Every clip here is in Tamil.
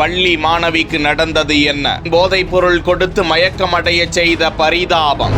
பள்ளி மாணவிக்கு நடந்தது என்ன? போதைப் பொருள் கொடுத்து மயக்கமடைய செய்த பரிதாபம்.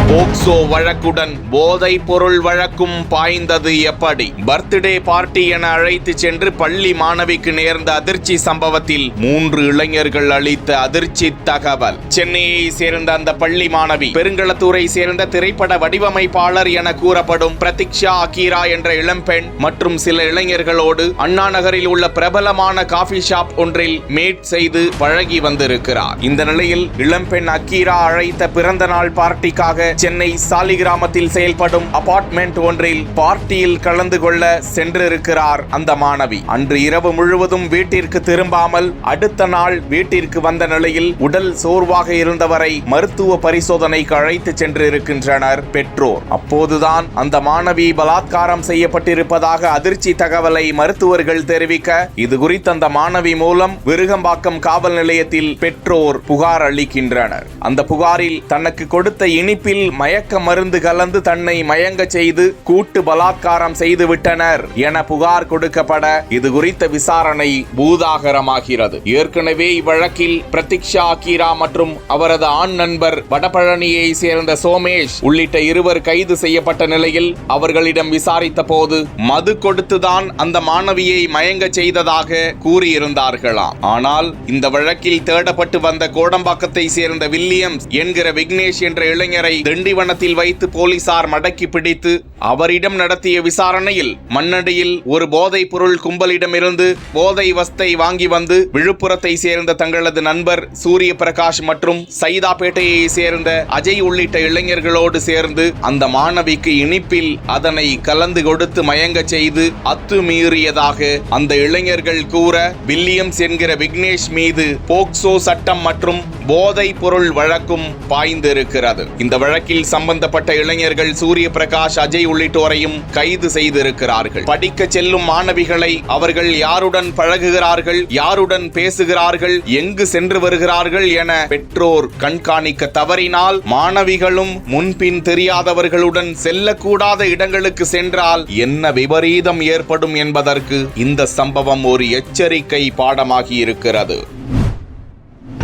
போக்சோ வழக்குடன் போதைப் பொருள் வழக்கும் பாய்ந்தது எப்படி? பர்த்டே பார்ட்டி என அழைத்து சென்று பள்ளி மாணவிக்கு நேர்ந்த அதிர்ச்சி சம்பவத்தில் 3 இளைஞர்கள் அளித்த அதிர்ச்சி தகவல். சென்னையை சேர்ந்த அந்த பள்ளி மாணவி பெருங்களத்தூரை சேர்ந்த திரைப்பட வடிவமைப்பாளர் என கூறப்படும் பிரதீக்ஷா அகீரா என்ற இளம்பெண் மற்றும் சில இளைஞர்களோடு அண்ணா நகரில் உள்ள பிரபலமான காஃபி ஷாப் ஒன்றில் மீட் செய்து பழகி வந்திருக்கிறார். இந்த நிலையில் இளம்பெண் அகீரா அழைத்த பிறந்த நாள் பார்ட்டிக்காக சென்னை சாலிகிராமத்தில் செயல்படும் அபார்ட்மெண்ட் ஒன்றில் பார்ட்டியில் கலந்து கொள்ள சென்றிருக்கிறார் அந்த மாணவி. அன்று இரவு முழுவதும் வீட்டிற்கு திரும்பாமல் அடுத்த நாள் வீட்டிற்கு வந்த நிலையில் உடல் சோர்வாக இருந்தவரை மருத்துவ பரிசோதனைக்கு அழைத்து சென்றிருக்கின்றனர் பெற்றோர். அப்போதுதான் அந்த மாணவி பலாத்காரம் செய்யப்பட்டிருப்பதாக அதிர்ச்சி தகவலை மருத்துவர்கள் தெரிவிக்க, இது குறித்து அந்த மாணவி மூலம் விருகம்பாக்கம் காவல் நிலையத்தில் பெற்றோர் புகார் அளிக்கின்றனர். அந்த புகாரில் தனக்கு கொடுத்த இனிப்பில் மயக்க மருந்து கலந்து தன்னை மயங்க செய்து கூட்டு பலாத்காரம் செய்து விட்டனர் என புகார் கொடுக்கப்பட, இது குறித்த விசாரணை பூதாகரமாகிறது. ஏற்கனவே இவ்வழக்கில் பிரதீக்ஷா அகீரா மற்றும் அவரது ஆண் நண்பர் வடபழனியை சேர்ந்த சோமேஷ் உள்ளிட்ட 2 கைது செய்யப்பட்ட நிலையில் அவர்களிடம் விசாரித்த போது மது கொடுத்துதான் அந்த மாணவியை மயங்க செய்ததாக கூறியிருந்தார்களாம். ஆனால் இந்த வழக்கில் தேடப்பட்டு வந்த கோடம்பாக்கத்தை சேர்ந்த வில்லியம்ஸ் என்கிற விக்னேஷ் என்ற இளைஞரை திண்டிவனத்தில் வைத்து போலீசார் மடக்கி பிடித்து அவரிடம் நடத்திய விசாரணையில் மண்ணடியில் ஒரு போதைப் பொருள் கும்பலிடமிருந்து போதை வஸ்தை வாங்கி வந்து விழுப்புரத்தை சேர்ந்த தங்களது நண்பர் சூரிய பிரகாஷ் மற்றும் சைதாப்பேட்டையை சேர்ந்த அஜய் உள்ளிட்ட இளைஞர்களோடு சேர்ந்து அந்த மாணவிக்கு இனிப்பில் அதனை கலந்து கொடுத்து மயங்க செய்து அத்துமீறியதாக அந்த இளைஞர்கள் கூற, வில்லியம்ஸ் என்கிற விக்னேஷ் மீது போக்சோ சட்டம் மற்றும் போதை பொருள் வழக்கும் பாய்ந்திருக்கிறது. இந்த வழக்கில் சம்பந்தப்பட்ட இளைஞர்கள் சூரிய பிரகாஷ், அஜய் உள்ளிட்டோரையும் கைது செய்திருக்கிறார்கள். படிக்க செல்லும் மாணவிகளை அவர்கள் யாருடன் பழகுகிறார்கள், யாருடன் பேசுகிறார்கள், எங்கு சென்று வருகிறார்கள் என பெற்றோர் கண்காணிக்க தவறினால் மாணவிகளும் முன்பின் தெரியாதவர்களுடன் செல்லக்கூடாத இடங்களுக்கு சென்றால் என்ன விபரீதம் ஏற்படும் என்பதற்கு இந்த சம்பவம் ஒரு எச்சரிக்கை பாடமாகி இருக்கிறது.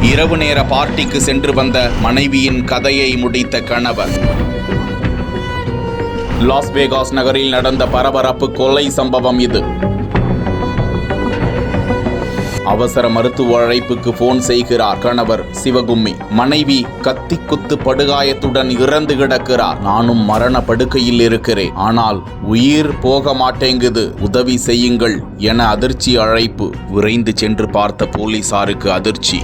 இரவு நேர பார்ட்டிக்கு சென்று வந்த மனைவியின் கதையை முடித்த கணவர். லாஸ் வேகாஸ் நகரில் நடந்த பரபரப்பு கொலை சம்பவம் இது. அவசர மருத்துவ அழைப்புக்கு போன் செய்கிறார் கணவர் சிவகும்மி. மனைவி கத்தி குத்து படுகாயத்துடன் இறந்து கிடக்கிறார். நானும் மரண படுக்கையில் இருக்கிறேன், ஆனால் உயிர் போக மாட்டேங்குது, உதவி செய்யுங்கள் என அதிர்ச்சி அழைப்பு. விரைந்து சென்று பார்த்த போலீசாருக்கு அதிர்ச்சி.